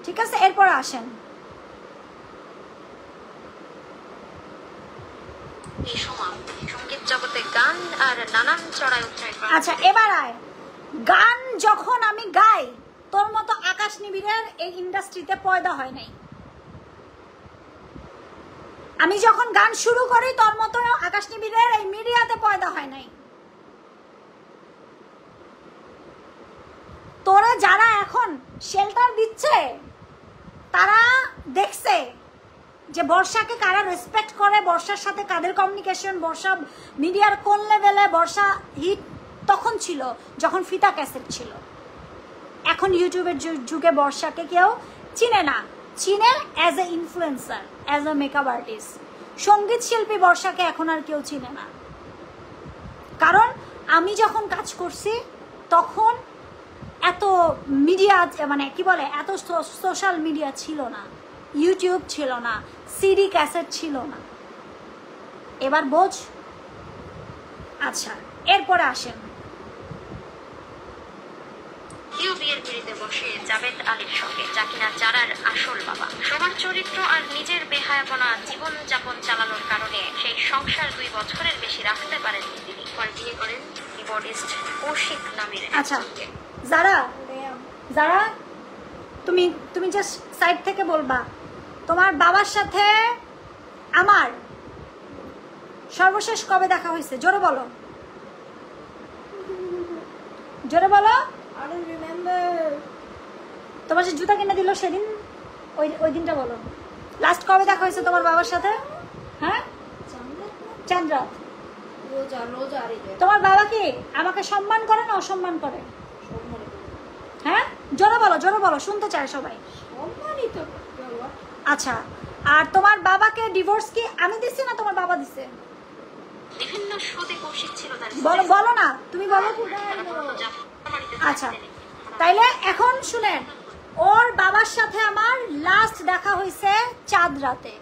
ঠিক আছে, এরপর আসেন সঙ্গীত জগতে গান আর নানান চড়াই উতরাই। আচ্ছা এবার আয়, গান যখন আমি গাই তোর মতো আকাশ নিবিড়ের এই ইন্ডাস্ট্রিতে পয়দা হয় নাই। আমি যখন গান শুরু করি তোর মতো আকাশ নিবিড়ের এই মিডিয়াতে পয়দা হয় নাই। তোরা যারা এখন শেল্টার দিচ্ছে তারা দেখছে যে বর্ষাকে কারা রেসপেক্ট করে, বর্ষার সাথে কাদের কমিউনিকেশন, বর্ষা মিডিয়ার কোন লেভেলে, বর্ষা হিট তখন ছিল যখন ফিতা ক্যাসেট ছিল। এখন ইউটিউবের যুগে বর্ষাকে কেউ চিনে না, চিনে as a influencer, as a makeup artist. সঙ্গীত শিল্পী বর্ষাকে এখন আর কেউ চিনে না, কারণ আমি যখন কাজ করছি তখন এত মিডিয়া মানে কি বলে এত সোশ্যাল মিডিয়া ছিল না, ইউটিউব ছিল না, সিডি ক্যাসেট ছিল না। এবার বোঝ। আচ্ছা এরপরে আসেন, কেউ বিয়ের পিড়িতে বসে জাভেদ আলীর সঙ্গে, যা কিনা জারার আসল বাবা। সবার চরিত্র আর নিজের বেহায়াপনা জীবন যাপন চালানোর কারণে সেই সংসার 2 বছরের বেশি রাখতে পারেননি তিনি। বিয়ে করেন কিবোর্ডিস্ট কৌশিক নামের। আচ্ছা যারা যারা তুমি তুমি জাস্ট সাইড থেকে বলবা তোমার বাবার সাথে আমার সর্বশেষ কবে দেখা হয়েছে, জোরে বলো, জোরে বলো। তোমার যে জুতা কিনে দিল সেদিন, ওই দিনটা বলো, লাস্ট কবে দেখা হয়েছে তোমার বাবার সাথে? হ্যাঁ চাঁদরাত। তোমার বাবা কি আমাকে সম্মান করে না অসম্মান করে? হ্যাঁ জোরে বলো, জোরে বলো, শুনতে চায় সবাই। আচ্ছা আর তোমার বাবাকে ডিভোর্স কি আমি দিছি না তোমার বাবা দিছে? বিভিন্ন শোতে কৌশিক ছিল তার। বলো বলো না, তুমি বলো। আচ্ছা তাইলে এখন শুনেন, ওর বাবার সাথে আমার লাস্ট দেখা হয়েছে চাঁদ রাতে।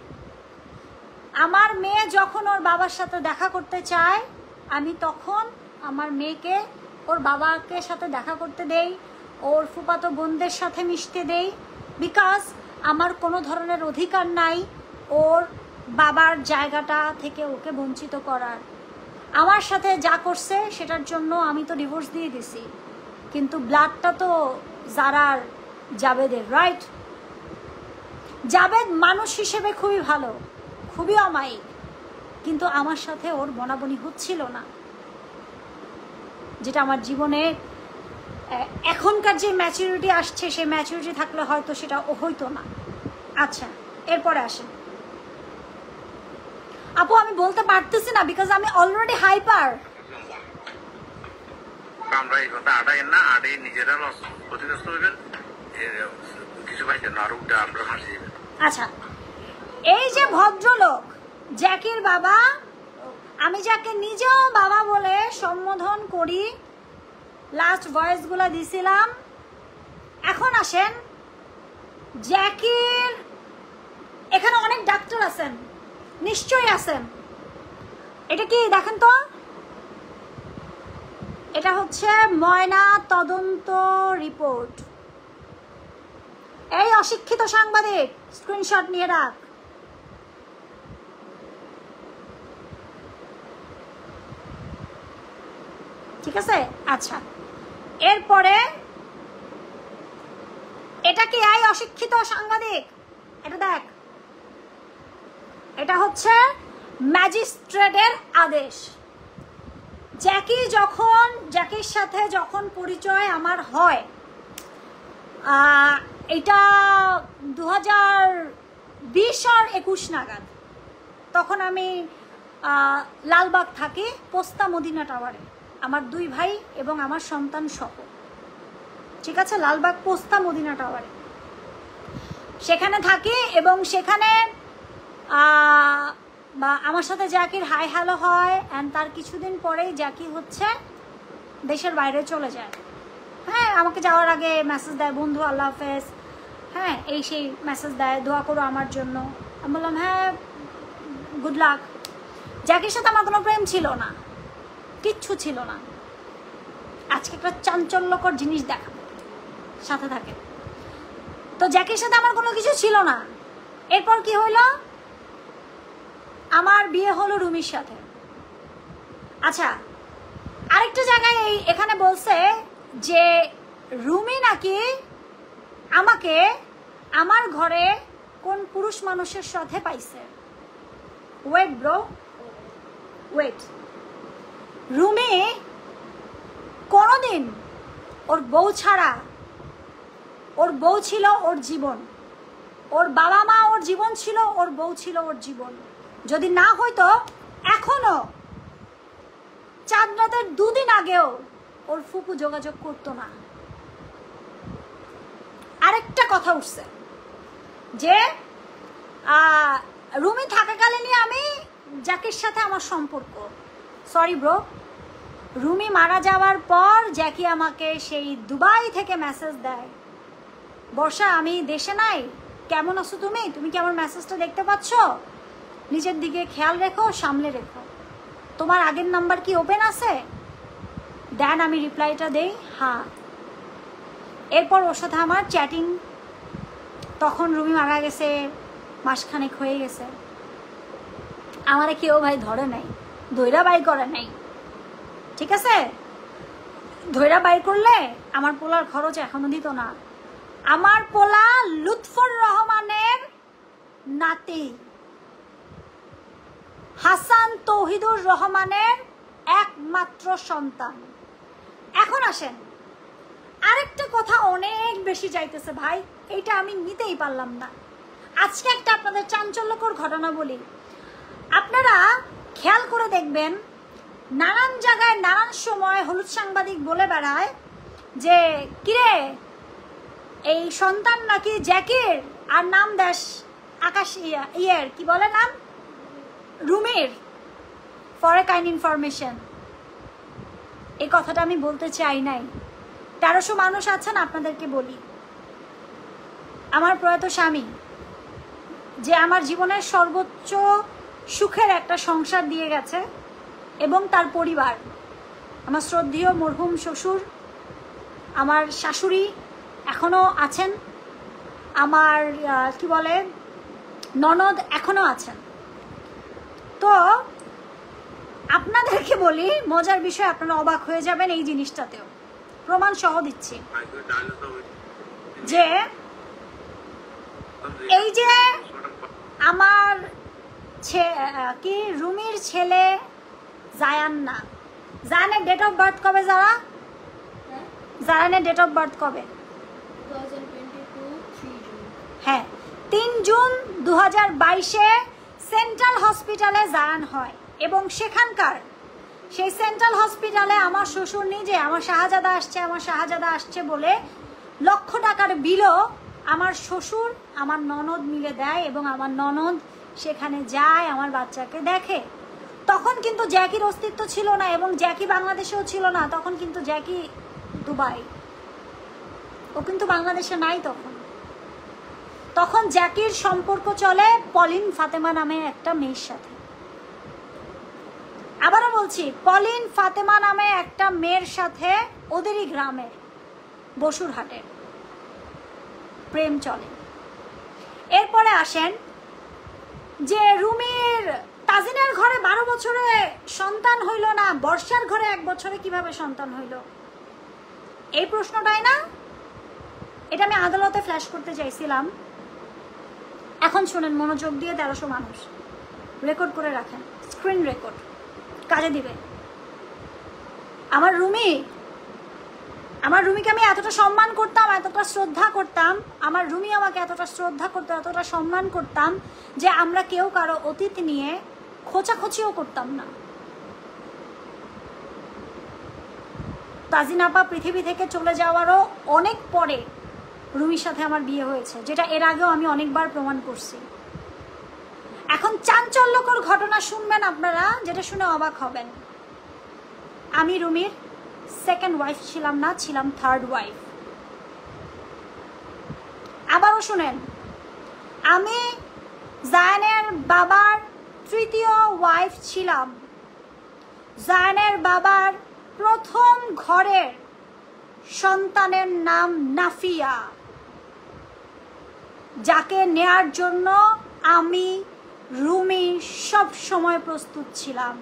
আমার মেয়ে যখন ওর বাবার সাথে দেখা করতে চায় আমি তখন আমার মেয়েকে ওর বাবাকে সাথে দেখা করতে দেই, ওর ফুফাতো বোনদের সাথে মিশতে দেই, বিকজ আমার কোনো ধরনের অধিকার নাই ওর বাবার জায়গাটা থেকে ওকে বঞ্চিত করার। আমার সাথে যা করছে সেটার জন্য আমি তো ডিভোর্স দিয়ে দিছি, কিন্তু ব্লাডটা তো জারার জাবেদের, রাইট? জাবেদ মানুষ হিসেবে খুবই ভালো, খুবই অমায়িক, কিন্তু আমার সাথে ওর বনাবনি হচ্ছিল না, যেটা আমার জীবনে এখনকার যে ম্যাচুরিটি আসছে সেই ম্যাচুরিটি থাকলে হয়তো সেটা হইতো না। আচ্ছা এরপরে আসেন আপু, আমি বলতে পারতেছি না বিকজ আমি অলরেডি হাইপার। আমরা এই কথা আড়াই না, আড়াই নিজেরা ক্ষতিগ্রস্ত হইবেন, কিছু পাইছেন না, আরো আমরা হাসি যাবেন। আচ্ছা এই যে ভদ্রলোক জ্যাকির বাবা, আমি যাকে নিজেও বাবা বলে সম্বোধন করি, লাস্ট ভয়েসগুলো দিছিলাম। এখন আসেন জ্যাকির, এখানে অনেক ডাক্তার আছেন, নিশ্চয়ই আছেন। এটা কি দেখেন তো, এটা হচ্ছে ময়না তদন্ত রিপোর্ট। এই অশিক্ষিত সাংবাদিক স্ক্রিনশট নিয়ে রাখ। ঠিক আছে? আচ্ছা এরপরে এটা কি এই অশিক্ষিত সাংবাদিক, এটা দেখ, এটা হচ্ছে ম্যাজিস্ট্রেটের আদেশ। জ্যাকির সাথে যখন পরিচয় আমার হয়, এটা 2020 আর 21 নাগাদ, তখন আমি লালবাগ থাকি, পোস্তা মদিনা টাওয়ারে, আমার 2 ভাই এবং আমার সন্তান সহ। ঠিক আছে, লালবাগ পোস্তা মদিনা টাওয়ারে সেখানে থাকি, এবং সেখানে বা আমার সাথে জ্যাকির হাই হ্যালো হয়, অ্যান্ড তার কিছুদিন পরেই জ্যাকি হচ্ছে দেশের বাইরে চলে যায়। হ্যাঁ আমাকে যাওয়ার আগে মেসেজ দেয়, বন্ধু আল্লাহ হাফেজ, হ্যাঁ এই সেই মেসেজ দেয়, দোয়া করো আমার জন্য। আমি বললাম হ্যাঁ গুড লাক। জ্যাকির সাথে আমার কোনো প্রেম ছিল না, কিচ্ছু ছিল না। আজকে একটা চাঞ্চল্যকর জিনিস দেখা, সাথে থাকে। তো জ্যাকির সাথে আমার কোনো কিছু ছিল না। এরপর কি হইলো, আমার বিয়ে হলো রুমির সাথে। আচ্ছা, আরেকটা জায়গায় এখানে বলছে যে রুমি নাকি আমাকে আমার ঘরে কোন পুরুষ মানুষের সাথে পাইছে। Wait bro, wait. রুমি কোনোদিন ওর বউ ছাড়া, ওর বউ ছিল ওর জীবন, ওর বাবা মা ওর জীবন ছিল, ওর বউ ছিল ওর জীবন। যদি না হইতো এখনো চাঁদ রাতের 2 দিন আগেও ওর ফুপু যোগাযোগ করতো না। আরেকটা কথা উঠছে যে রুমি থাকাকালীনই আমি জ্যাকির সাথে আমার সম্পর্ক। সরি ব্রো, রুমি মারা যাওয়ার পর জ্যাকি আমাকে সেই দুবাই থেকে মেসেজ দেয়, বর্ষা আমি দেশে নাই, কেমন আছো তুমি, তুমি কি আমার মেসেজটা দেখতে পাচ্ছ, নিজের দিকে খেয়াল রেখো, সামলে রেখো, তোমার আগের নাম্বার কি ওপেন আছে। দেন আমি রিপ্লাইটা দেই হ্যাঁ। এরপর ওর সাথে আমার চ্যাটিং, তখন রুমি মারা গেছে, মাসখানেক হয়ে গেছে। আমারে কেউ ভাই ধরে নাই, ধৈরা বাই করে নাই, ঠিক আছে। ধৈরা বাই করলে আমার পোলার খরচ এখনো দিত না। আমার পোলা লুৎফর রহমানের নাতি, হাসান তৌহিদুর রহমানের একমাত্র সন্তান। এখন আসেন, আরেকটা কথা অনেক বেশি যাইতেছে ভাই, এইটা আমি নিতেই পারলাম না। আজকে একটা আপনাদের চাঞ্চল্যকর ঘটনা বলি, আপনারা খেয়াল করে দেখবেন নানান জায়গায় নানান সময় হলুদ সাংবাদিক বলে বেড়ায় যে কিরে এই সন্তান নাকি জ্যাকির, আর নাম দেশ আকাশ ইয়ের কি বলে নাম, রুমির। ফর এ কাইন্ড ইনফরমেশন, এই কথাটা আমি বলতে চাই নাই। 1300 মানুষ আছেন, আপনাদেরকে বলি, আমার প্রয়াত স্বামী যে আমার জীবনের সর্বোচ্চ সুখের একটা সংসার দিয়ে গেছে, এবং তার পরিবার, আমার শ্রদ্ধেয় মরহুম শ্বশুর, আমার শাশুড়ি এখনো আছেন, আমার কি বলে ননদ এখনো আছেন। তো আপনাদেরকে বলি মজার বিষয়, আপনারা অবাক হয়ে যাবেন এই জিনিসটাতেও, প্রমাণ সহ দিচ্ছি যে এই যে আমার কি রুমির ছেলে জায়ান, না জায়ানের ডেট অফ বার্থ কবে, যারা জায়ানের ডেট অফ বার্থ কবে, 2022 3 জুন। হ্যাঁ 3 জুন 2022-এ সেন্ট্রাল হসপিটালে জায়ান হয়, এবং সেখানকার সেই সেন্ট্রাল হসপিটালে আমার শ্বশুর নিজে আমার শাহজাদা আসছে, আমার শাহজাদা আসছে বলে লক্ষ টাকার বিলও আমার শ্বশুর আমার ননদ মিলে দেয়, এবং আমার ননদ সেখানে যায়, আমার বাচ্চাকে দেখে। তখন কিন্তু জ্যাকির অস্তিত্ব ছিল না, এবং জ্যাকি বাংলাদেশেও ছিল না, তখন কিন্তু জ্যাকি দুবাই, ও কিন্তু বাংলাদেশে নাই তখন। তখন জ্যাকির সম্পর্ক চলে পলিন ফাতেমা নামে একটা মেয়ের সাথে। আবারও বলছি, পলিন ফাতেমা নামে একটা মেয়ের সাথে ওদেরই গ্রামের বসুরহাটের প্রেম চলে। এরপরে আসেন যে রুমির তাজিনের ঘরে 12 বছরে সন্তান হইল না, বর্ষার ঘরে 1 বছরে কিভাবে সন্তান হইল, এই প্রশ্নটাই না, এটা আমি আদালতে ফ্ল্যাশ করতে চাইছিলাম। এখন শুনেন মনোযোগ দিয়ে, 1300 মানুষ রেকর্ড করে রাখেন, স্ক্রিন রেকর্ড কাজে দিবে। আমার রুমিকে আমি এতটা সম্মান করতাম, এতটা শ্রদ্ধা করতাম, আমার রুমি আমাকে এতটা শ্রদ্ধা করতো, এতটা সম্মান করতাম যে আমরা কেউ কারো অতীত নিয়ে খোঁচাখুচিও করতাম না। তাজিন আপা পৃথিবী থেকে চলে যাওয়ারও অনেক পরে রুমির সাথে আমার বিয়ে হয়েছে, যেটা এর আগেও আমি অনেকবার প্রমাণ করছি। এখন চাঞ্চল্যকর ঘটনা শুনবেন আপনারা, যেটা শুনে অবাক হবেন। আমি রুমির সেকেন্ড ওয়াইফ ছিলাম না, ছিলাম থার্ড ওয়াইফ। আবারও শুনেন, আমি জায়ানের বাবার তৃতীয় ওয়াইফ ছিলাম। জায়ানের বাবার প্রথম ঘরের সন্তানের নাম নাফিয়া। যাকে নেয়ার জন্য আমি রুমি সব সময় প্রস্তুত ছিলাম।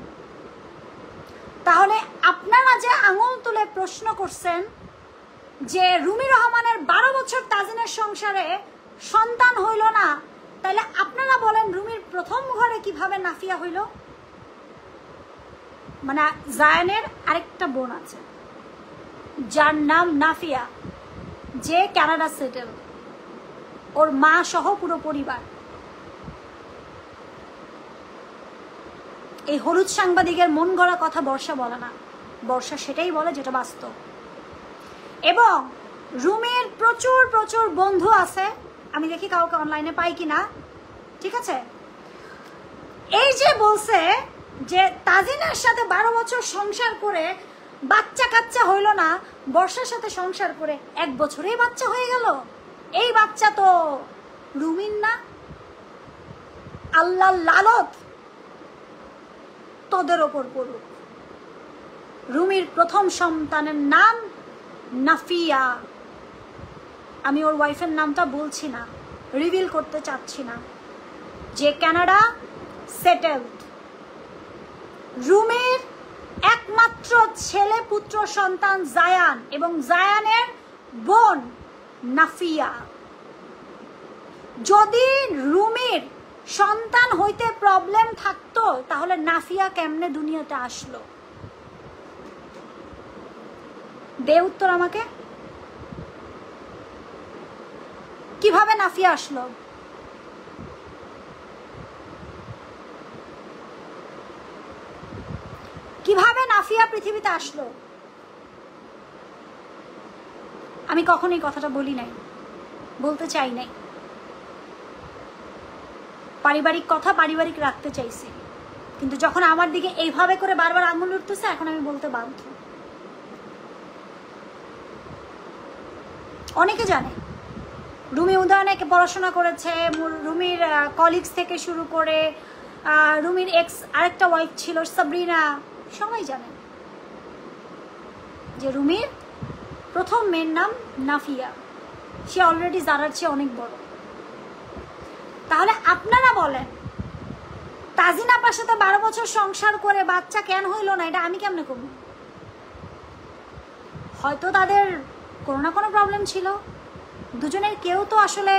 তাহলে আপনারা যে আঙুল তুলে প্রশ্ন করছেন যে রুমি রহমানের 12 বছর তাজিনের সংসারে সন্তান হইল না, তাহলে আপনারা বলেন রুমির প্রথম ঘরে কিভাবে নাফিয়া হইল? মানে জায়ানের আরেকটা বোন আছে যার নাম নাফিয়া, যে কানাডা সেটেল, ওর মা সহ পুরো পরিবার। এই হলুদ সাংবাদিকের মন গড়া কথা বর্ষা বলে না, বর্ষা সেটাই বলে যেটা বাস্তব। এবং রুমির প্রচুর প্রচুর বন্ধু আছে, আমি দেখি কাউকে অনলাইনে পাই কিনা, ঠিক আছে? এই যে বলছে যে তাজিনের সাথে 12 বছর সংসার করে বাচ্চা কাচ্চা হইল না, বর্ষার সাথে সংসার করে 1 বছরেই বাচ্চা হয়ে গেল, এই বাচ্চা তো রুমির না। আল্লাহ লালত তোদের ওপর পড়ুক। রুমির প্রথম সন্তানের নাম নাফিয়া। আমি ওর ওয়াইফের নামটা বলছি না, রিভিল করতে চাচ্ছি না, যে কানাডা সেটেলড। রুমির একমাত্র ছেলে পুত্র সন্তান জায়ান এবং জায়ানের বোন নাফিয়া। যদি রুমির সন্তান হইতে প্রবলেম থাকতো তাহলে নাফিয়া কেমনে দুনিয়াতে আসলো? দে উত্তর আমাকে। কিভাবে নাফিয়া আসলো? কিভাবে নাফিয়া পৃথিবীতে আসলো? আমি কখনোই কথাটা বলি নাই, বলতে চাই নাই। পারিবারিক কথা পারিবারিক রাখতে চাইছি, কিন্তু যখন আমার দিকে এইভাবে করে বারবার আঙুল উঠতেছে, এখন আমি বলতে বাধ্য। অনেকে জানে রুমি উদয়নে পড়াশোনা করেছে, রুমির কলিগস থেকে শুরু করে রুমির এক্স আরেকটা ওয়াইফ ছিল সাবরিনা, সবাই জানে যে রুমির প্রথম মেয়ের নাম নাফিয়া। সে অলরেডি জারার চেয়ে অনেক বড়। তাহলে আপনারা বলেন তাজিন আপার সাথে 12 বছর সংসার করে বাচ্চা কেন হইল না, এটা আমি কেমনে করব? হয়তো তাদের কোনো না কোনো প্রবলেম ছিল। দুজনের কেউ তো আসলে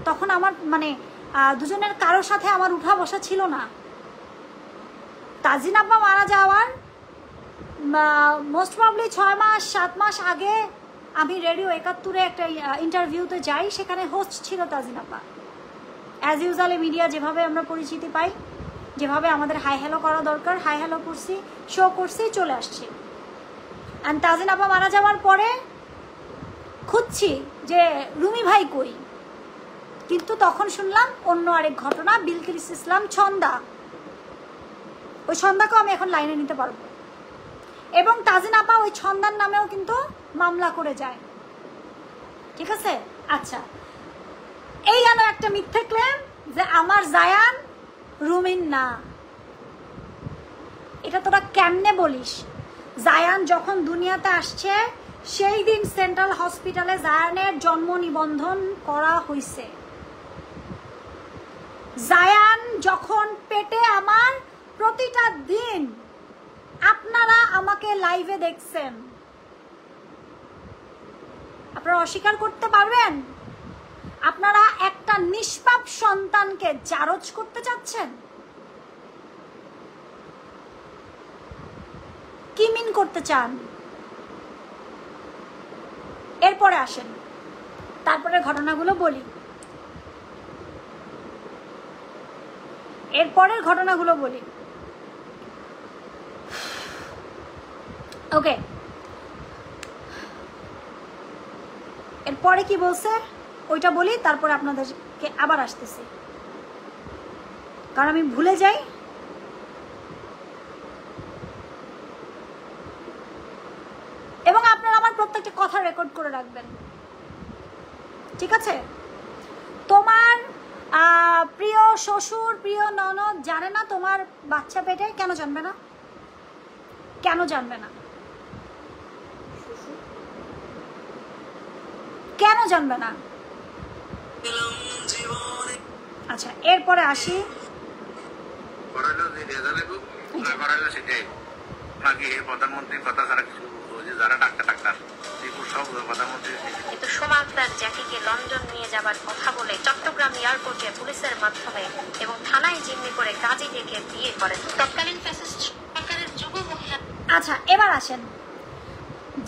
তখন আমার মানে দুজনের কারোর সাথে আমার উঠা বসা ছিল না। তাজিন আপা মারা যাওয়ার মোস্ট প্রবলি 6 মাস 7 মাস আগে আমি রেডিও 71-এ একটা ইন্টারভিউতে যাই, সেখানে হোস্ট ছিল তাজিন আপা। অ্যাজ ইউজুয়ালি মিডিয়া যেভাবে আমরা পরিচিতি পাই, যেভাবে আমাদের হাই হ্যালো করা দরকার, হাই হ্যালো করছি, শো করছি, চলে আসছি। অ্যান্ড তাজিন আপা মারা যাওয়ার পরে খুঁজছি যে রুমি ভাই কই, কিন্তু তখন শুনলাম অন্য আরেক ঘটনা, বিলকিস ইসলাম ছন্দা, ওই ছন্দাকেও আমি এখন লাইনে নিতে পারবো। এবং তাজিন আপা ওই ছন্দার নামেও কিন্তু মামলা করে যায়, ঠিক আছে? আচ্ছা, এই গেল একটা মিথ্যে ক্লেম যে আমার জায়ান রুমিন না। এটা তোরা কেমনে বলিস? জায়ান যখন দুনিয়াতে আসছে সেই দিন সেন্ট্রাল হসপিটালে জায়ানের জন্ম নিবন্ধন করা হয়েছে। জায়ান যখন পেটে আমার, প্রতিটা দিন আপনারা আমাকে লাইভে দেখছেন, আপনারা অস্বীকার করতে পারবেন? আপনারা একটা নিষ্পাপ সন্তানকে জারজ করতে চাচ্ছেন? কি মিন করতে চান? এরপরে আসেন, তারপরে ঘটনাগুলো বলি। এরপরের ঘটনাগুলো বলি। ওকে, এরপরে কি বলছে ওইটা বলি, তারপরে আপনাদেরকে আবার আসতেছি, কারণ আমি ভুলে যাই। এবং আপনারা আমার প্রত্যেকটা কথা রেকর্ড করে রাখবেন, ঠিক আছে? তোমার প্রিয় শ্বশুর, প্রিয় ননদ জানে না তোমার বাচ্চা পেটে? কেন জানবে না? কেন জানবে না? কেন জানবে না? আচ্ছা এরপরে আসি, করাইলো যে রেজাল্ট না করাইলো সেটাই বাকি প্রধানমন্ত্রীর কথা ছাড়া কিছু ওই যে যারা ডাক্তার রিপোর্ট সব প্রধানমন্ত্রী। কিন্তু সোমা আক্তার জ্যাকিকে লন্ডন নিয়ে যাবার কথা বলে চট্টগ্রাম এয়ারপোর্টে পুলিশের মাধ্যমে এবং থানায় জিম্মি করে কাজী ডেকে বিয়ে করেন তৎকালীন ফ্যাসিস্ট সরকারের যুব মহিলা। আচ্ছা এবার আসেন,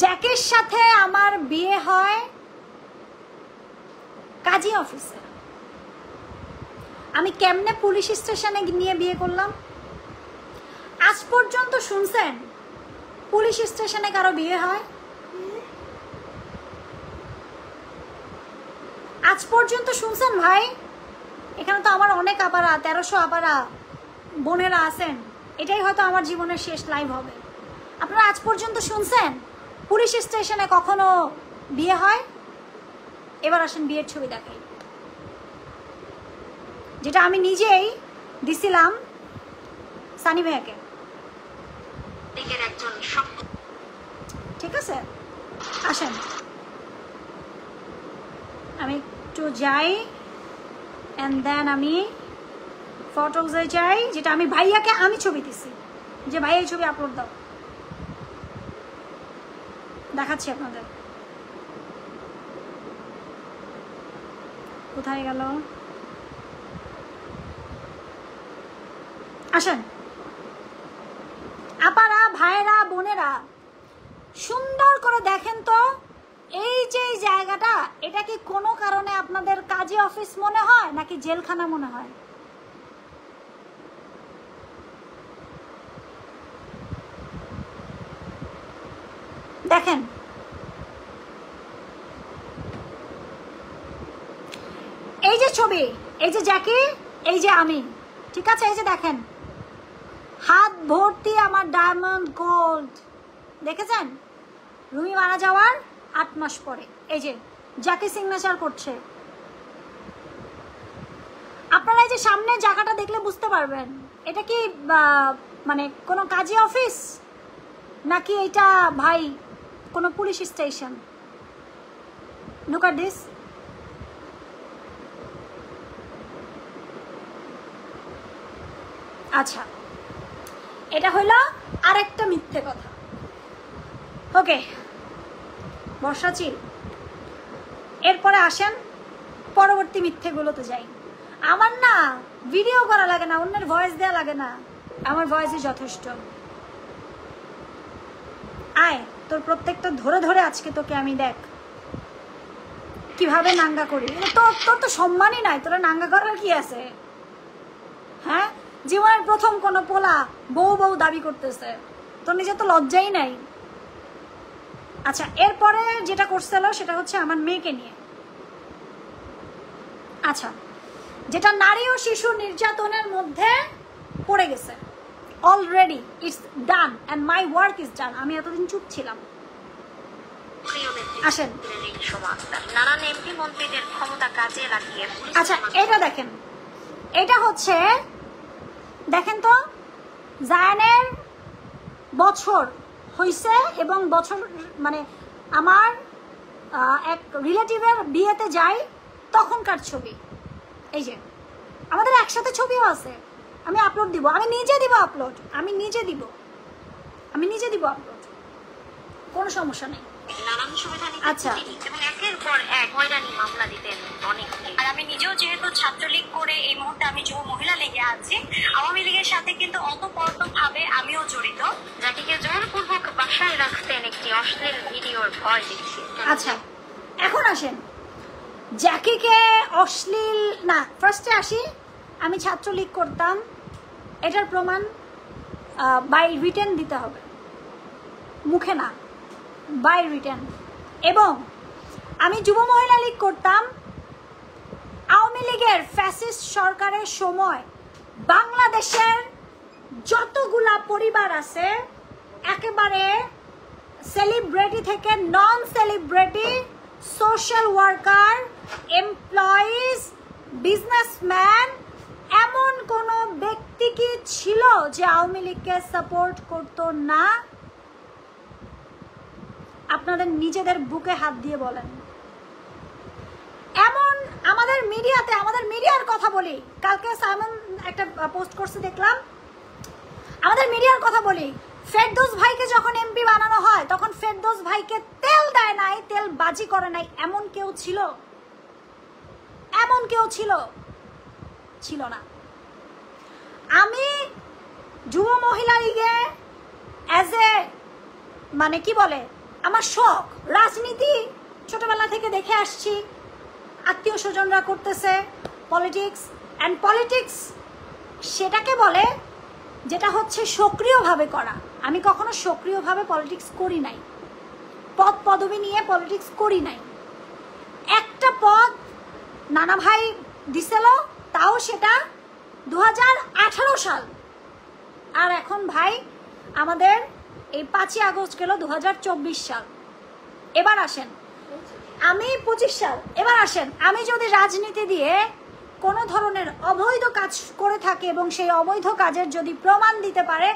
জ্যাকের সাথে আমার বিয়ে হয় কাজী অফিসে। আমি কেমনে পুলিশ স্টেশনে নিয়ে বিয়ে করলাম? আজ পর্যন্ত শুনছেন পুলিশ স্টেশনে কারো বিয়ে হয়? আজ পর্যন্ত শুনছেন ভাই? এখানে তো আমার অনেক আপারা 1300 আপারা বোনেরা আছেন, এটাই হয়তো আমার জীবনের শেষ লাইভ হবে। আপনারা আজ পর্যন্ত শুনছেন পুলিশ স্টেশনে কখনো বিয়ে হয়? এবার আসেন বিয়ের ছবি দেখাই, যেটা আমি নিজেই দিছিলাম সানি ভাইয়াকে। একজন ঠিক আছে, আসেন আমি একটু যাই এন্ড দেন আমি ফটোজে যাই, যেটা আমি ভাইয়াকে আমি ছবি দিছি, যে ভাই এই ছবি আপলোড দাও, দেখাচ্ছি আপনাদের। কোথায় গেল? আসেন আপারা ভাইরা বোনেরা, সুন্দর করে দেখেন তো এই যে জায়গাটা, এটা কি কোনো কারণে আপনাদের কাজী অফিস মনে হয় নাকি জেলখানা মনে হয়? দেখেন এই যে ছবি, এই যে জ্যাকি, এই যে আমি, ঠিক আছে? এই যে দেখেন হাত ভর্তি আমার ডায়মন্ড গোল্ড, দেখেছেন? রুমি মারা যাওয়ার 8 মাস পরে এই যে জ্যাকি সিগনেচার করছে। আপনারা এই যে সামনে জায়গাটা দেখলে বুঝতে পারবেন এটা কি মানে কোনো কাজী অফিস নাকি এটা ভাই কোনো police station. Look at this. আচ্ছা এটা হইল আরেকটা মিথ্যে কথা। ওকে বর্ষা চিল, এরপরে আসেন পরবর্তী মিথ্যেগুলোতে যাই। আমার না ভিডিও করা লাগে না, অন্যের ভয়েস দেওয়া লাগে না, আমার ভয়েসই যথেষ্ট। আয় তোর প্রত্যেকটা ধরে ধরে আজকে তোকে আমি দেখ কিভাবে নাঙ্গা করি। তোর তোর তো সম্মানই নাই, তোরা নাঙ্গা করার কি আছে? হ্যাঁ জীবনের প্রথম কোনো পোলা বউ বউ দাবি করতেছে, তোর নিজে তো লজ্জাই নাই। আচ্ছা এরপরে যেটা করছিল সেটা হচ্ছে আমার মেয়েকে নিয়ে। আচ্ছা যেটা নারী ও শিশু নির্যাতনের মধ্যে পড়ে গেছে, already it's done and my work is done. আমি এতদিন চুপ ছিলাম। আসেন নানান এমপি মন্ত্রীদের ক্ষমতা কাজে লাগিয়ে। আচ্ছা এটা দেখেন, এটা হচ্ছে দেখেন তো জায়ানের বছর হইছে এবং বছর মানে আমার এক রিলেটিভের বিয়েতে যাই তখনকার ছবি। এই যে আমাদের একসাথে ছবিও আছে, আমি আপলোড দিব, আমি নিজে দিব আপলোড, আমি নিজে দিব আপলোড, কোনো সমস্যা নেই। নানান সাংবিধানিক আচ্ছা এবং একের পর এক হয়রানি মামলা দিতেন অনেককে। আর আমি নিজেও যেহেতু ছাত্রলীগ করে এই মুহূর্তে আমি যুব মহিলা লীগে আছি, আওয়ামী লীগের সাথে কিন্তু অতপ্রতভাবে আমিও জড়িত। জাতিকে জোরপূর্বক বাসায় রাখতেন একটি অশ্লীল ভিডিওর ভয় দেখিয়ে। আচ্ছা এখন আসেন জ্যাকিকে অশ্লীল না, ফার্স্টে আসি আমি ছাত্রলীগ করতাম, এটার প্রমাণ বাই রিটেন দিতে হবে, মুখে না, বাই রিটেন। এবং আমি যুব মহিলা লীগ করতাম আওয়ামী লীগের ফ্যাসিস্ট সরকারের সময়। বাংলাদেশের যতগুলা পরিবার আছে একেবারে সেলিব্রিটি থেকে non celebrity, social worker, employees, businessman, এমন কোনো ব্যক্তি কি ছিল যে আওয়ামী লীগকে সাপোর্ট করতো না? আপনাদের নিজেদের বুকে হাত দিয়ে বলেন। এমন আমাদের মিডিয়াতে, আমাদের মিডিয়ার কথা বলি। কালকে সাইমন একটা পোস্ট করছে দেখলাম, আমাদের মিডিয়ার কথা বলি। ফেরদৌস ভাইকে যখন এমপি বানানো হয় তখন ফেরদৌস ভাইকে তেল দেয় নাই, তেল বাজি করে নাই, এমন কেউ ছিল? এমন কেউ ছিল? ছিল না। আমি যুব মহিলা লীগে অ্যাজ এ মানে কি বলে আমার শখ, রাজনীতি ছোটবেলা থেকে দেখে আসছি, আত্মীয় স্বজনরা করতেছে পলিটিক্স, অ্যান্ড পলিটিক্স সেটাকে বলে যেটা হচ্ছে সক্রিয়ভাবে করা। আমি কখনো সক্রিয়ভাবে পলিটিক্স করি নাই, পদ পদবি নিয়ে পলিটিক্স করি নাই। একটা পদ নানা ভাই দিছিল, তাও সেটা 2018 সাল। আর এখন ভাই আমাদের এই 5ই আগস্ট গেল 2024 সাল। এবার আসেন, আমি 25 সাল। এবার আসেন, আমি যদি রাজনীতি দিয়ে কোনো ধরনের অবৈধ কাজ করে থাকে এবং সেই অবৈধ কাজের যদি প্রমাণ দিতে পারে,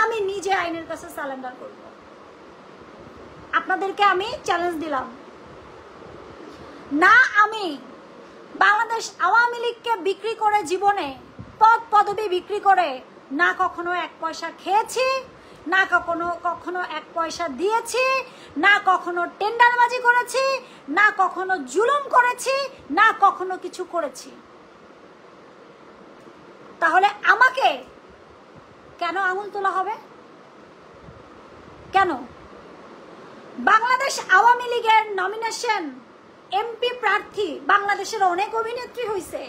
আমি নিজে আইনের কাছে সারেন্ডার করব। আপনাদেরকে আমি চ্যালেঞ্জ দিলাম না। আমি বাংলাদেশ আওয়ামী লীগকে বিক্রি করে, জীবনে পদ পদবি বিক্রি করে না কখনো 1 পয়সা খেয়েছি, না কখনো 1 পয়সা দিয়েছি, না কখনো টেন্ডারবাজি করেছি, না কখনো জুলুম করেছি, না কখনো কিছু করেছি। তাহলে আমাকে কেন আঙুল তোলা হবে? কেন? বাংলাদেশ আওয়ামী লীগের নমিনেশন এমপি প্রার্থী বাংলাদেশের অনেক অভিনেত্রী হইছে,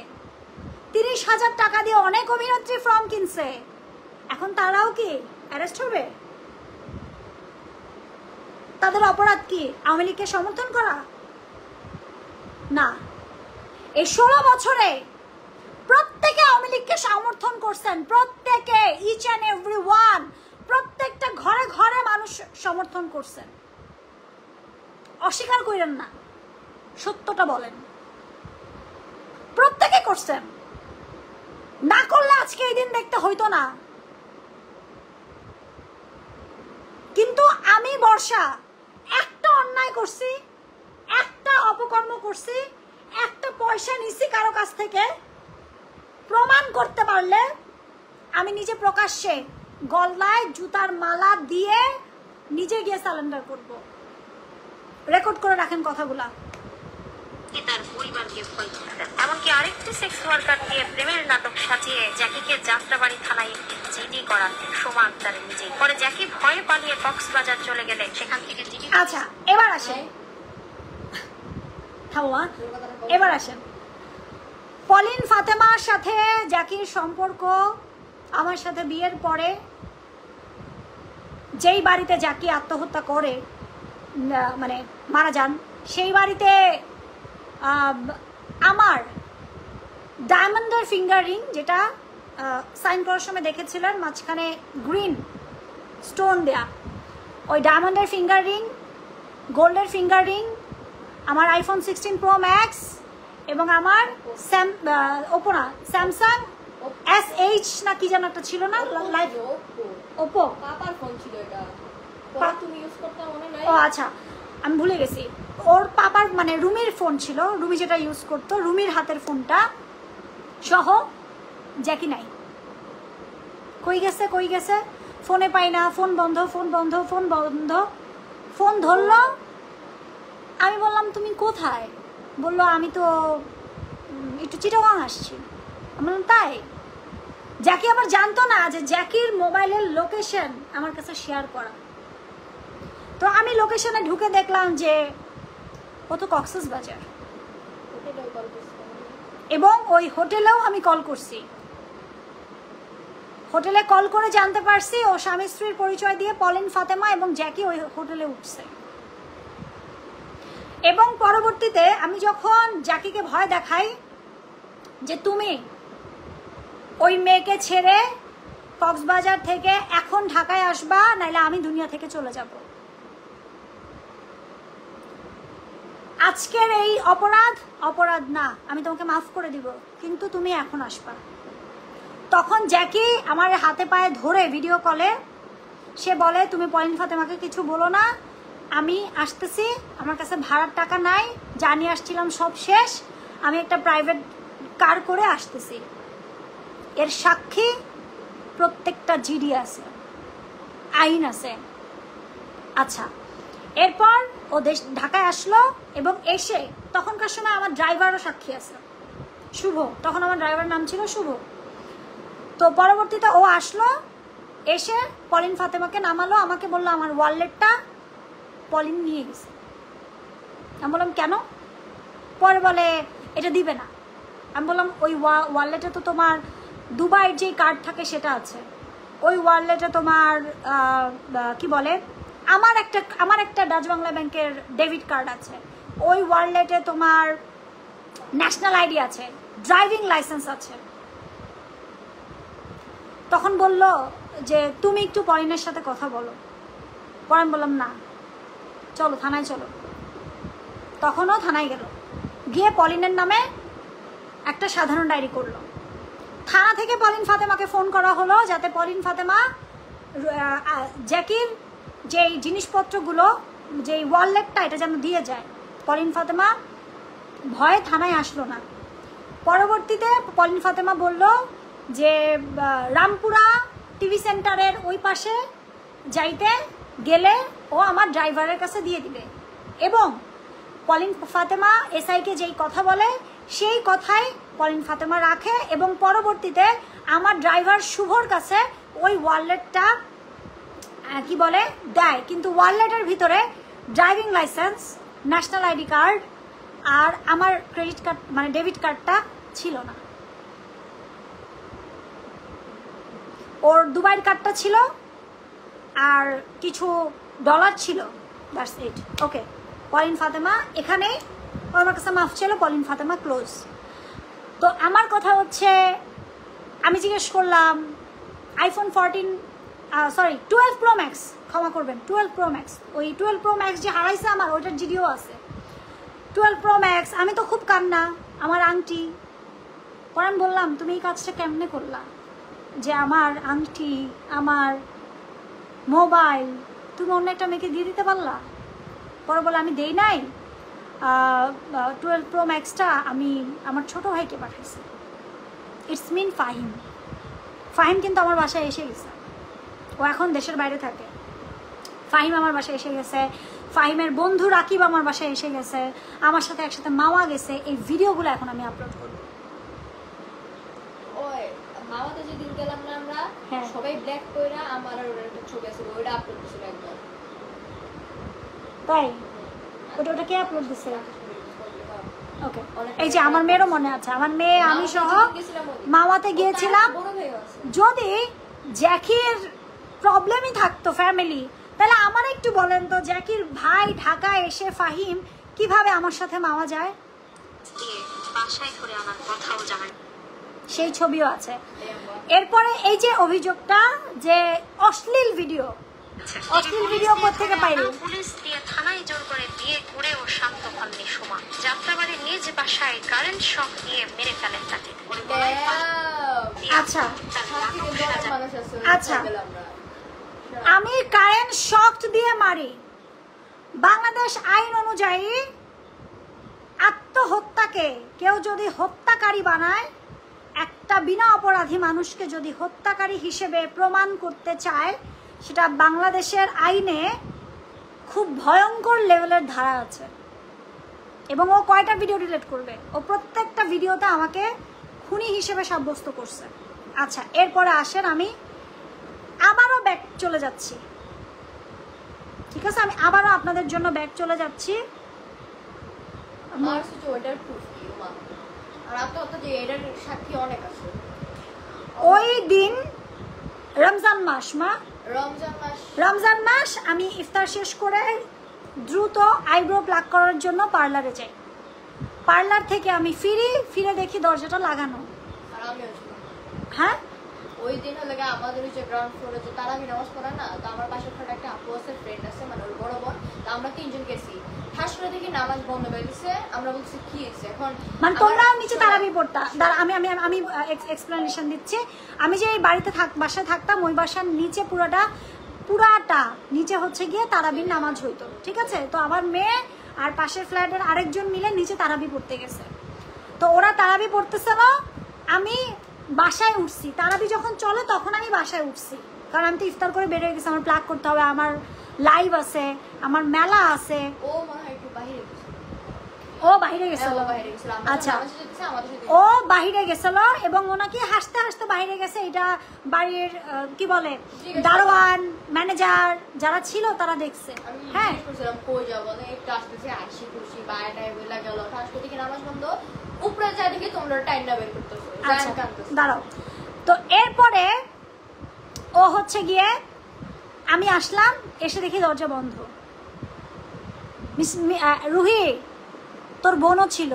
30,000 টাকা দিয়ে অনেক অভিনেত্রী ফর্ম কিনছে। এখন তারাও কি অ্যারেস্ট হবে? তাদের অপরাধ কি আওয়ামী লীগকে সমর্থন করা? না। এই 16 বছরে প্রত্যেকে আওয়ামী লীগকে সমর্থন করছেন, প্রত্যেকে, ইচ অ্যান্ড এভরি ওয়ান, প্রত্যেকটা ঘরে ঘরে মানুষ সমর্থন করছেন। অস্বীকার করেন না, সত্যটা বলেন। প্রত্যেকে করছেন, না করলে আজকে এই দিন দেখতে হইতো না। কিন্তু আমি বর্ষা একটা অন্যায় করছি, একটা অপকর্ম করছি, একটা পয়সা নিছি কারো কাছ থেকে, প্রমাণ করতে পারলে আমি নিজে প্রকাশ্যে গলায় জুতার মালা দিয়ে নিজে গিয়ে সারেন্ডার করব। রেকর্ড করে রাখেন কথাগুলা। তার পরিবারকে ভয় করতেন। এমনকি আরেকটি সেক্স ওয়ার্কার দিয়ে প্রেমের নাটক সাজিয়ে জ্যাকিকে যাত্রাবাড়ি থানায় জিডি করান সোমা আক্তার নিজেই। পরে জ্যাকি ভয়ে পালিয়ে কক্সবাজার চলে গেলে সেখান থেকে জিডি। আচ্ছা, এবার আসেন, এবার আসেন। পলিন ফাতেমার সাথে জ্যাকির সম্পর্ক আমার সাথে বিয়ের পরে যেই বাড়িতে জ্যাকি আত্মহত্যা করে মানে মারা যান, সেই বাড়িতে আমার ডায়মন্ডের ফিঙ্গার রিং, যেটা সাইন করার সময় দেখেছিলেন মাঝখানে গ্রিন স্টোন দেয়া, ওই ডায়মন্ডের ফিঙ্গার রিং, গোল্ডের ফিঙ্গার রিং, আমার আইফোন 16 প্রো ম্যাক্স এবং আমার স্যামসাং SH না কি যেন একটা ছিল না, লাইফ ওপো পাপার ফোন ছিল এটা, তুমি ইউজ করতে মনে নাই? ও আচ্ছা, আমি ভুলে গেছি। ওর পাপার মানে রুমির ফোন ছিল, রুমি যেটা ইউজ করতো, রুমির হাতের ফোনটা সহ জ্যাকি নাই। কই গেছে কই গেছে, ফোনে পাই না, ফোন বন্ধ ফোন বন্ধ ফোন বন্ধ। ফোন ধরলো, আমি বললাম তুমি কোথায়? বললো আমি তো একটু চিটাগাং আসছি। আমি বললাম তাই? জ্যাকি আবার জানতো না যে জ্যাকির মোবাইলের লোকেশন আমার কাছে শেয়ার করা। তো আমি লোকেশনে ঢুকে দেখলাম যে ও তো কক্সবাজার, এবং ওই হোটেলেও আমি কল করছি। হোটেলে কল করে জানতে পারছি ও স্বামী স্ত্রীর পরিচয় দিয়ে পলিন ফাতেমা এবং জ্যাকি ওই হোটেলে উঠছে। এবং পরবর্তীতে আমি যখন জ্যাকিকে ভয় দেখাই যে তুমি ওই মেয়েকে ছেড়ে কক্সবাজার থেকে এখন ঢাকায় আসবা, নাইলে আমি দুনিয়া থেকে চলে যাব। আজকের এই অপরাধ না, আমি তোমাকে মাফ করে দিব, কিন্তু তুমি এখন আসবা। তখন জ্যাকি আমার হাতে পায়ে ধরে ভিডিও কলে সে বলে তুমি পলিন ফাতেমাকে কিছু বলো না, আমি আসতেছি, আমার কাছে ভাড়ার টাকা নাই, জানিয়ে আসছিলাম সব শেষ, আমি একটা প্রাইভেট কার করে আসতেছি, এর সাক্ষী প্রত্যেকটা জিডি আছে, আইন আছে। আচ্ছা, এরপর ও ঢাকায় আসলো এবং এসে তখনকার সময় আমার ড্রাইভারও সাক্ষী আছে, শুভ, তখন আমার ড্রাইভার নাম ছিল শুভ। তো পরবর্তীতে ও আসলো, এসে পলিন ফাতেমাকে নামালো, আমাকে বললো আমার ওয়ালেটটা পলিন নিয়ে গেছে। আমি বললাম কেন? পরে বলে এটা দিবে না। আমি বললাম ওই ওয়ালেটে তো তোমার দুবাইয়ের যে কার্ড থাকে সেটা আছে, ওই ওয়ালেটে তোমার কি বলে আমার একটা ডাচ বাংলা ব্যাংকের ডেবিট কার্ড আছে, ওই ওয়ালেটে তোমার ন্যাশনাল আইডি আছে, ড্রাইভিং লাইসেন্স আছে। তখন বলল যে তুমি একটু পলিনের সাথে কথা বলো। পরে আমি বললাম না, চলো থানায় চলো। তখনও থানায় গেল, গিয়ে পলিনের নামে একটা সাধারণ ডায়েরি করলো। থানা থেকে পলিন ফাতেমাকে ফোন করা হলো যাতে পলিন ফাতেমা জ্যাকির যেই জিনিসপত্রগুলো, যেই ওয়ালেটটা, এটা যেন দিয়ে যায়। পলিন ফাতেমা ভয়ে থানায় আসলো না। পরবর্তীতে পলিন ফাতেমা বলল যে রামপুরা টিভি সেন্টারের ওই পাশে যাইতে গেলে ও আমার ড্রাইভারের কাছে দিয়ে দিবে, এবং পলিন ফাতেমা এসআইকে যেই কথা বলে সেই কথাই পলিন ফাতেমা রাখে, এবং পরবর্তীতে আমার ড্রাইভার শুভর কাছে ওই ওয়ালেটটা কি বলে দেয়। কিন্তু ওয়ালেটের ভিতরে driving licence, national ID card আর আমার ক্রেডিট কার্ড মানে ডেবিট কার্ডটা ছিল না। ওর দুবাইয়ের কার্ডটা ছিল আর কিছু ডলার ছিল, that's it. Okay, Pauline Fatema এখানেই আমার কাছে মাফ ছিল, পলিন ফাতেমা ক্লোজ। তো আমার কথা হচ্ছে, আমি জিজ্ঞেস করলাম আইফোন 12 প্রো ম্যাক্স, ক্ষমা করবেন 12 প্রো ম্যাক্স, ওই 12 প্রো ম্যাক্স যে হারাইছে আমার, ওইটার জিডিও আছে। 12 প্রো ম্যাক্স, আমি তো খুব কান্না, আমার আংটি। পরে আমি বললাম তুমি এই কাজটা কেমনে করলা, যে আমার আংটি, আমার মোবাইল তুমি অন্য একটা মেয়েকে দিয়ে দিতে পারলা? পরে বলে আমি দেই নাই, 12 প্রো ম্যাক্সটা আমি আমার ছোট ভাইকে পাঠাইছি। ইটস মিন ফাহিম। ফাহিম কিন্তু আমার বাসায় এসে গেছে, ও এখন দেশের বাইরে থাকে। ফাহিম আমার বাসায় এসে গেছে, ফাহিমের বন্ধু রাকিব আমার বাসায় এসে গেছে, আমার সাথে একসাথে মাওয়া গেছে। এই ভিডিওগুলো এখন আমি আপলোড করব। ওই মামাতে যেদিন গেলাম না আমরা, সবাই ব্ল্যাক কইরা আমার আর ওর একটা ছবি আছে, ওইটা আপলোড দিছিল একবার। তাই ওটা কে আপলোড দিছে? ওকে, এই যে আমার মেয়েরও মনে আছে, আমার মেয়ে আমি সহ মামাতে গিয়েছিলাম। যদি জ্যাকির প্রবলেমই থাকতো ফ্যামিলি, তাহলে আমার একটু বলেন তো, জ্যাকির ভাই ঢাকায় এসে ফাহিম কিভাবে আমার সাথে মামা যায়? বাসায় করে আনার কথাও জানান, সেই ছবিও আছে। এরপরে এই যে অভিযোগটা যে অশ্লীল ভিডিও কোত্থেকে পাইলো? পুলিশ দিয়ে থানায় জোর করে বিয়ে করেও শান্ত হননি সুমা। যাত্রাবাড়ির নিজ বাসায় কারেন্ট শক দিয়ে মেরে ফেলেন তাকে। আচ্ছা আচ্ছা, আমি কারেন্ট শক দিয়ে মারি। বাংলাদেশ আইন অনুযায়ী আত্মহত্যাকে কেউ যদি হত্যাকারী বানায়, একটা বিনা অপরাধী মানুষকে যদি হত্যাকারী হিসেবে প্রমাণ করতে চায়, সেটা বাংলাদেশের আইনে খুব ভয়ঙ্কর লেভেলের ধারা আছে। এবং ও কয়টা ভিডিও ডিলিট করবে? ও প্রত্যেকটা ভিডিওতে আমাকে খুনি হিসেবে সাব্যস্ত করছে। আচ্ছা, এরপরে আসেন, আমি আবারও ব্যাক চলে যাচ্ছি। ঠিক আছে, আমি আবারও আপনাদের জন্য ব্যাক চলে যাচ্ছি। ওই দিন রমজান মাস, রমজান মাস আমি ইফতার শেষ করে দ্রুত আইব্রো প্লাক করার জন্য পার্লারে যাই। পার্লার থেকে আমি ফিরে দেখি দরজাটা লাগানো। হ্যাঁ, ওই দিন হলে আমাদের ওই যে গ্রাউন্ড ফ্লোরে যে তারাবি নামাজ পড়ে না, তো আমার পাশে একটা আপু আছে, ফ্রেন্ড আছে, মানে ওর বড় বোন। তো আমরা তিনজন গেছি, ঠাস করে দেখি নামাজ বন্ধ হয়ে গেছে। আমরা বলছি কি হয়েছে এখন, মানে তোমরাও নিচে তারাবি পড়তা? আমি আমি আমি এক্সপ্লেনেশন দিচ্ছি। আমি যে এই বাড়িতে বাসায় থাকতাম, ওই বাসার নিচে পুরাটা নিচে হচ্ছে গিয়ে তারাবির নামাজ হইতো। ঠিক আছে, তো আমার মেয়ে আর পাশের ফ্ল্যাটের আরেকজন মিলে নিচে তারাবি পড়তে গেছে। তো ওরা তারাবি পড়তেছে না, আমি বাসায় উঠছি। তারাবি যখন চলে তখন আমি বাসায় উঠছি, কারণ আমি তো ইফতার করে বের হয়ে গেছি, আমার প্লাগ করতে হবে, আমার লাইভ আছে, আমার মেলা আছে। ও মনে হয় একটু বাইরে গেছে। ও বাহিরে গেছিল। আচ্ছা, ও বাহিরে গেছিল এবং ও নাকি হাসতে হাসতে বাহিরে গেছে। এটা বাড়ির কি বলে দারোয়ান ম্যানেজার যারা ছিল তারা দেখছে। হ্যাঁ, কই যাব বলে একটু আসতেছে, আসি খুশি বাইরে বইলা গেল, ফার্স্ট থেকে নামাজ বন্ধ, উপরে যাই দেখি তোমরা টাইমটা বের করতেছো। দাঁড়াও। তো এরপরে ও হচ্ছে গিয়ে আমি আসলাম, এসে দেখি দরজা বন্ধ। রুহি, তোর বোনও ছিল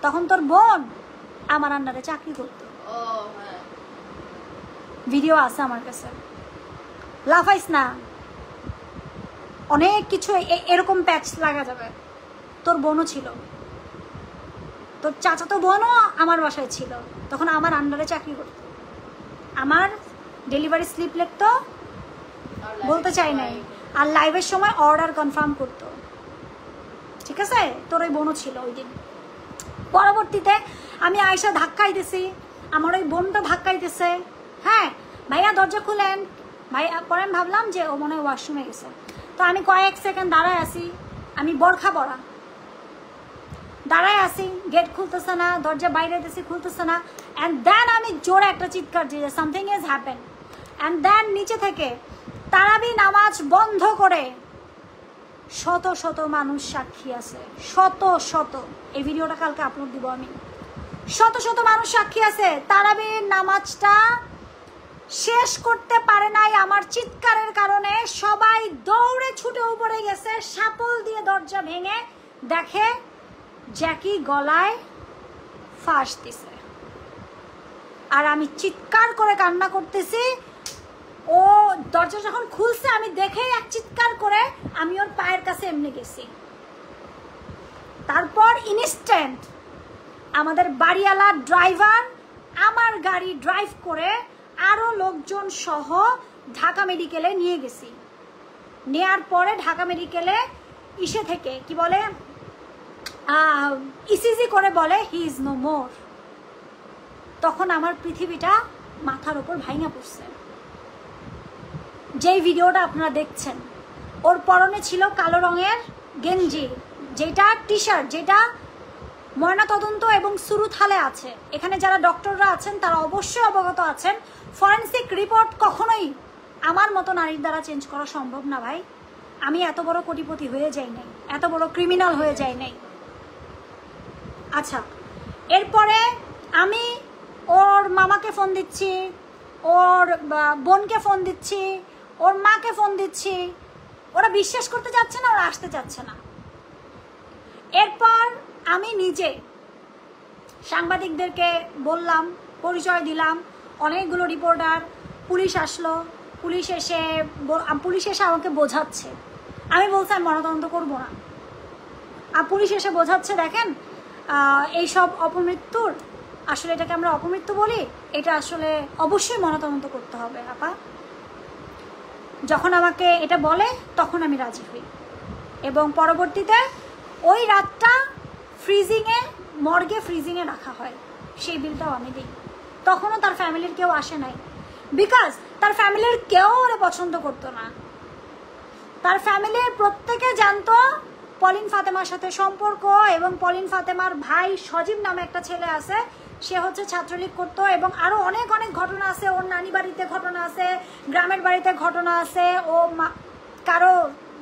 তখন, তোর বোন আমার আন্ডারে চাকরি করতো। ও হ্যাঁ, ভিডিও আছে আমার কাছে, লাফাইস না, অনেক কিছু এরকম প্যাচ লাগা যাবে। তোর বোনও ছিল, তোর চাচাতো বোনও আমার বাসায় ছিল, তখন আমার আন্ডারে চাকরি করতো, আমার ডেলিভারি স্লিপ লিখতো, বলতে চাই নাই, আর লাইভের সময় অর্ডার কনফার্ম করতো। ঠিক আছে, তোর ওই বোনও ছিল ওই দিন। পরবর্তীতে আমি আয়সা ধাক্কাইতেছি, আমার ওই বোনটা ধাক্কাইতেছে। হ্যাঁ, ভাইয়া দরজা খুলেন, ভাইয়া। পরে আমি ভাবলাম যে ও মনে হয় ওয়াশরুমে গেছে, তো আমি কয়েক সেকেন্ড দাঁড়ায় আসি, আমি বোরখা পরা দাঁড়ায় আসি, গেট খুলতেছে না, দরজা বাইরে দিয়েছি খুলতেছে না। অ্যান্ড দেন আমি জোরে একটা চিৎকার দিয়ে something is happen. And then নিচে থেকে তারাবি নামাজ বন্ধ করে শত শত মানুষ সাক্ষী আছে, শত শত, এই ভিডিওটা কালকে আপলোড দিব আমি। শত শত মানুষ সাক্ষী আছে, তারাবির নামাজটা শেষ করতে পারে নাই আমার চিৎকারের কারণে। সবাই দৌড়ে ছুটে উপরে গেছে, শাপল দিয়ে দরজা ভেঙে দেখে জ্যাকি গলায় ফাঁস দিছে, আর আমি চিৎকার করে কান্না করতেছি। ও দরজা যখন খুলছে আমি দেখে এক চিৎকার করে আমি ওর পায়ের কাছে এমনি গেছি। তারপর ইনস্ট্যান্ট আমাদের বাড়িওয়ালা ড্রাইভার আমার গাড়ি ড্রাইভ করে আরো লোকজন সহ ঢাকা মেডিকেলে নিয়ে গেছি। নেয়ার পরে ঢাকা মেডিকেলে ইসে থেকে কি বলে ইসিজি করে বলে হি ইজ নো মোর। তখন আমার পৃথিবীটা মাথার উপর ভাঙা পড়ছে। যেই ভিডিওটা আপনারা দেখছেন, ওর পরনে ছিল কালো রঙের গেঞ্জি, যেটা টি শার্ট, যেটা ময়নাতদন্ত এবং সুরুথালে আছে। এখানে যারা ডক্টররা আছেন তারা অবশ্যই অবগত আছেন, ফরেন্সিক রিপোর্ট কখনোই আমার মতো নারীর দ্বারা চেঞ্জ করা সম্ভব না ভাই। আমি এত বড় কোটিপতি হয়ে যাই নাই, এত বড় ক্রিমিনাল হয়ে যাই নাই। আচ্ছা, এরপরে আমি ওর মামাকে ফোন দিচ্ছি, ওর বোনকে ফোন দিচ্ছি, ওর মাকে ফোন দিচ্ছি, ওরা বিশ্বাস করতে চাচ্ছে না, ওরা আসতে চাচ্ছে না। এরপর আমি নিজে সাংবাদিকদেরকে বললাম, পরিচয় দিলাম, অনেকগুলো রিপোর্টার, পুলিশ আসলো, পুলিশ এসে আমাকে বোঝাচ্ছে। আমি বলছি আমি ময়নাতদন্ত করবো না, আর পুলিশ এসে বোঝাচ্ছে দেখেন এইসব অপমৃত্যুর, আসলে এটাকে আমরা অপমৃত্যু বলি, এটা আসলে অবশ্যই ময়নাতদন্ত করতে হবে আপা। যখন আমাকে এটা বলে তখন আমি রাজি হই, এবং পরবর্তীতে ওই রাতটা ফ্রিজিংয়ে, মর্গে ফ্রিজিংয়ে রাখা হয়, সেই বিলটাও আমি দিই। তখনও তার ফ্যামিলির কেউ আসে নাই, বিকজ তার ফ্যামিলির কেউ ওরে পছন্দ করতো না। তার ফ্যামিলির প্রত্যেকে জানতো পলিন ফাতেমার সাথে সম্পর্ক, এবং পলিন ফাতেমার ভাই সজীব নামে একটা ছেলে আছে, সে হচ্ছে ছাত্রলীগ করতো, এবং আরো অনেক অনেক ঘটনা আছে। ওর নানি বাড়িতে ঘটনা আছে, গ্রামের বাড়িতে ঘটনা আছে, ও কারো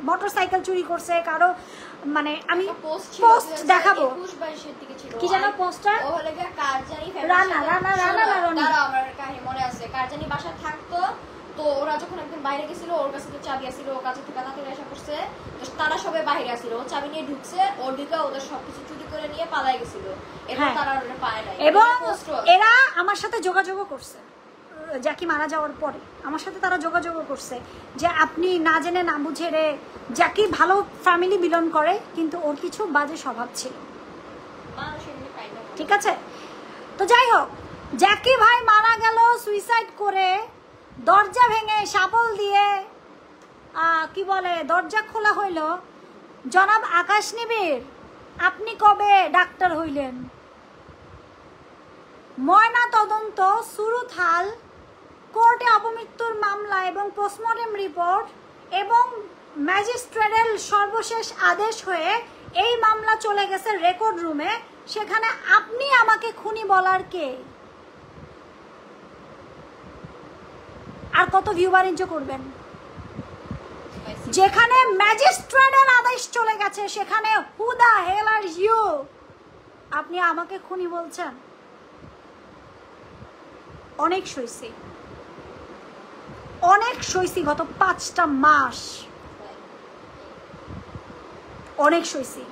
মোটরসাইকেল চুরি করছে, কারো মানে আমি পোস্ট দেখাবো, কি যেন পোস্টার রানা রানা রানা মনে আছে, কারজানি বাসা থাকতো। তো ওরা যখন একদিন বাইরে গেছিল, ওর কাছে তো চাবি আসছিল, ওর কাছে থেকে তাড়াতাড়ি আসা করছে, তো তারা সবাই বাইরে আসছিল, ও চাবি নিয়ে ঢুকছে, ওর দিকে ওদের সবকিছু চুরি করে নিয়ে পালাই গেছিল, এবং তারা ওরা পায় নাই। এবং এরা আমার সাথে যোগাযোগও করছে, জ্যাকি মারা যাওয়ার পরে আমার সাথে তারা যোগাযোগও করছে যে আপনি না জেনে না বুঝে রে, জ্যাকি ভালো ফ্যামিলি বিলং করে, কিন্তু ওর কিছু বাজে স্বভাব ছিল, ঠিক আছে। তো যাই হোক, জ্যাকি ভাই মারা গেল সুইসাইড করে, দরজা ভেঙে শাবল দিয়ে কি বলে দরজা খোলা হইল। জনাব আকাশ নিবিড়, আপনি কবে ডাক্তার হইলেন? ময়না তদন্ত, সুরুথাল কোর্টে অপমৃত্যুর মামলা এবং পোস্টমর্টেম রিপোর্ট এবং ম্যাজিস্ট্রেটের সর্বশেষ আদেশ হয়ে এই মামলা চলে গেছে রেকর্ড রুমে। সেখানে আপনি আমাকে খুনি বলার কে? আর কত ভিউ বাণিজ্য করবেন? যেখানে ম্যাজিস্ট্রেটের আদেশ চলে গেছে সেখানে হু দা হেল আর ইউ? আপনি আমাকে খুনি বলছেন? অনেক সইছি, অনেক সইছি, গত 5টা মাস অনেক সইছি।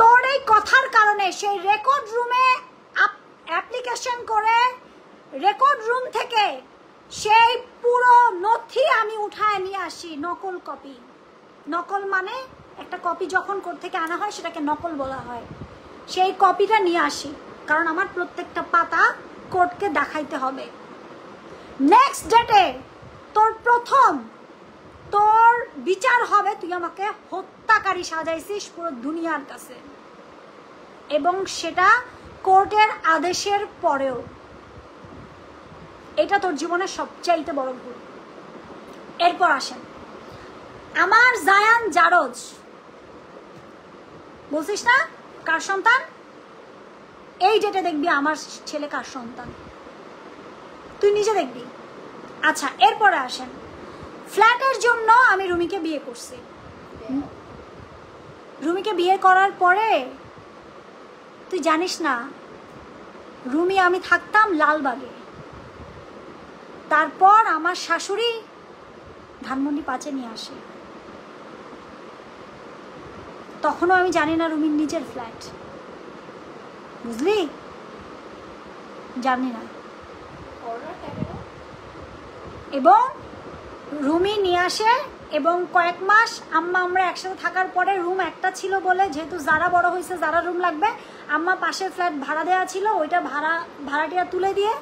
তোর এই কথার কারণে সেই রেকর্ড রুমে অ্যাপ্লিকেশন করে রেকর্ড রুম থেকে সেই পুরো নথি আমি উঠায় নিয়ে আসি, নকল কপি। নকল মানে একটা কপি যখন কোর্ট থেকে আনা হয় সেটাকে নকল বলা হয়। সেই কপিটা নিয়ে আসি, কারণ আমার প্রত্যেকটা পাতা কোর্টকে দেখাইতে হবে। নেক্সট ডেটে তোর প্রথম তোর বিচার হবে, তুই আমাকে হত্যাকারী সাজাইছিস পুরো দুনিয়ার কাছে, এবং সেটা কোর্টের আদেশের পরেও। এটা তোর জীবনের সবচাইতে বড় ভুল। এরপর আসেন আমার জায়ান জারজ, বলছিস না কার সন্তান? এই ডেটে দেখবি আমার ছেলে কার সন্তান, তুই নিজে দেখবি। আচ্ছা, এরপরে আসেন ফ্ল্যাটের জন্য আমি রুমিকে বিয়ে করছি। রুমিকে বিয়ে করার পরে তুই জানিস না, রুমি আমি থাকতাম লালবাগে। তারপর আমার শাশুড়ি ধানমন্ডি 5-এ নিয়ে আসে। তখনও আমি জানি না রুমির নিজের ফ্ল্যাট, বুঝলি? জানি না। এবং রুমি নিয়ে আসে এবং কয়েক মাস আমরা একসাথে থাকার পরে রুম একটা ছিল বলে, যেহেতু যারা বড় হয়েছে যারা রুম লাগবে, আম্মা পাশের ফ্ল্যাট ভাড়া দেওয়া ছিল, ওইটা ভাড়াটিয়া তুলে দিয়ে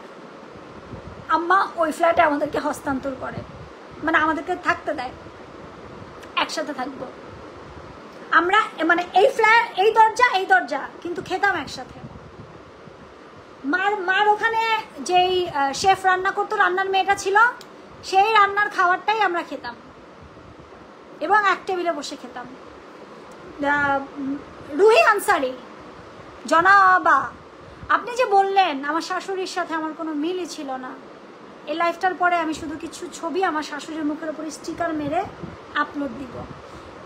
আম্মা ওই ফ্ল্যাটে আমাদেরকে হস্তান্তর করে, মানে আমাদেরকে থাকতে দেয়, একসাথে থাকবো আমরা। মানে এই ফ্ল্যাট এই দরজা কিন্তু খেতাম একসাথে। মার ওখানে যেই শেফ রান্না করতো, রান্নার মেয়েটা ছিল, সেই রান্নার খাবারটাই আমরা খেতাম এবং এক টেবিলে বসে খেতাম। রুহি আনসারি জনাবা, আপনি যে বললেন আমার শাশুড়ির সাথে আমার কোনো মিলই ছিল না, এই লাইফটার পরে আমি শুধু কিছু ছবি আমার শাশুড়ির মুখের উপরে স্টিকার মেরে আপলোড দিব,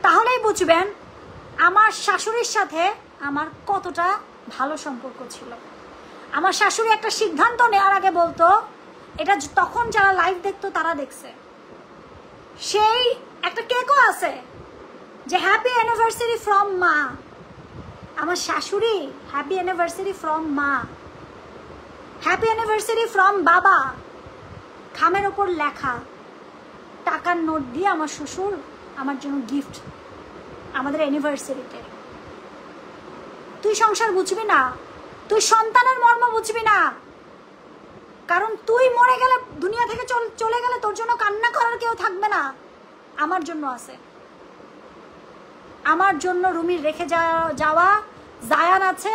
তাহলেই বুঝবেন আমার শাশুড়ির সাথে আমার কতটা ভালো সম্পর্ক ছিল। আমার শাশুড়ি একটা সিদ্ধান্ত নেওয়ার আগে বলতো, এটা তখন যারা লাইভ দেখতো তারা দেখছে, সেই একটা কেকও আছে যে হ্যাপি অ্যানিভার্সারি ফ্রম মা। আমার শাশুড়ি হ্যাপি অ্যানিভার্সারি ফ্রম মা, হ্যাপি অ্যানিভার্সারি ফ্রম বাবা, খামের ওপর লেখা টাকার নোট দিয়ে আমার শ্বশুর আমার জন্য গিফট আমাদের অ্যানিভার্সারিতে। তুই সংসার বুঝবি না, তুই সন্তানের মর্ম বুঝবি না, কারণ তুই মরে গেলে, দুনিয়া থেকে চলে গেলে তোর জন্য কান্না করার কেউ থাকবে না। আমার জন্য আছে, আমার জন্য রুমির রেখে যাওয়া জায়ান আছে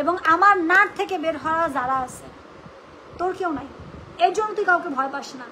এবং আমার নাট থেকে বের হওয়া যারা আছে, তোর কেউ নাই। এর জন্য তুই কাউকে ভয় পাস না।